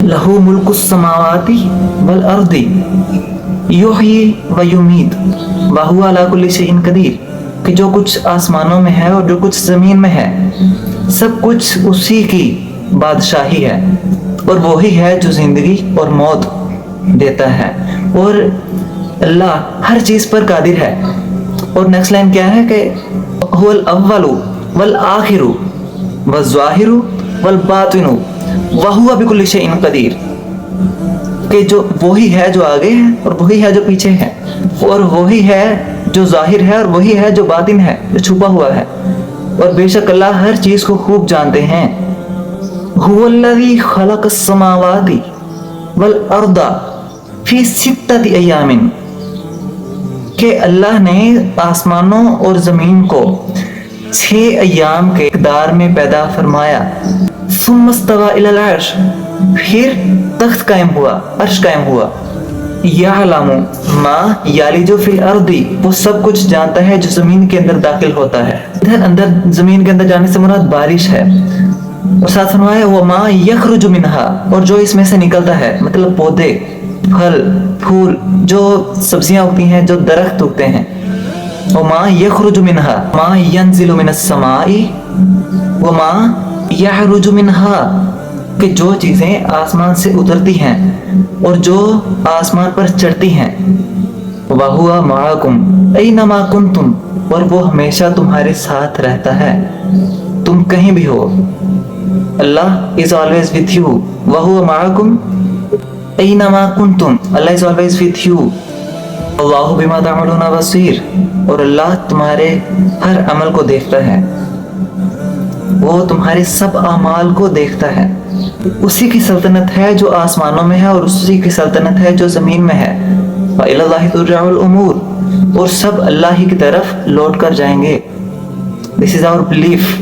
लहू मुल्कुस समावाति वल अर्दी युहयी व युमीत व हुवा अला कुल्ली शैइन कदीर, कि जो कुछ आसमानों में है और जो कुछ जमीन में है सब कुछ उसी की बादशाही है, और वही है जो जिंदगी और मौत देता है, और अल्लाह हर चीज पर कादिर है। और नेक्स्ट लाइन क्या है कि हुवल अव्वलु वल आखिरु वल ज़ाहिरु वल बातिनु व हुवा बिकुल्लि शैइन कदीर, कि जो वही है जो आगे है और वही है जो पीछे है, और वही है जो जाहिर है और वही है जो बातिन है, जो छुपा हुआ है, और बेशक अल्लाह हर चीज को खूब जानते हैं। हुवल्लज़ी खलक़स समावाति वल अर्दा फी सित्तति अय्यामिन, कि अल्लाह ने आसमानों और जमीन को 6 अय्याम के इक़दार में पैदा फरमाया। सुम्मा इस्तवा इलल अर्श, फिर तख्त कायम हुआ, अर्श कायम हुआ। यअलमु मा यालिजु फिल अर्दी, वो सब कुछ जानता है जो जमीन के अंदर दाखिल होता है। इधर अंदर जमीन के अंदर जाने से मुराद बारिश है, और साथ फरमाया वो मा यखरुजु मिनहा, और जो इसमें से निकलता है, मतलब पौधे, फल, फूल, जो सब्जियां उगती हैं, जो दरख्त उगते हैं। वो मा यखरुजु मिनहा मा यंजिलु मिनस समाई वो मा यहरुजु मिनहा, कि जो चीजें आसमान से उतरती हैं और जो आसमान पर चढ़ती हैं। वहुवा माअकुम ऐनमा कुंतुम, और वो हमेशा तुम्हारे साथ रहता है, तुम कहीं भी हो। Allah is always with you. वहुवा माअकुम ऐनमा कुंतुम, Allah is always with you. अल्लाहु बिमा तअमलूना बसीर, और अल्लाह तुम्हारे हर अमल को देखता है, वो तुम्हारे सब अमाल को देखता है। उसी की सल्तनत है जो आसमानों में है और उसी की सल्तनत है जो जमीन में है। व इलल्लाहि तुरजउल उमूर, और सब अल्लाह ही की तरफ लौट कर जाएंगे। This is our belief.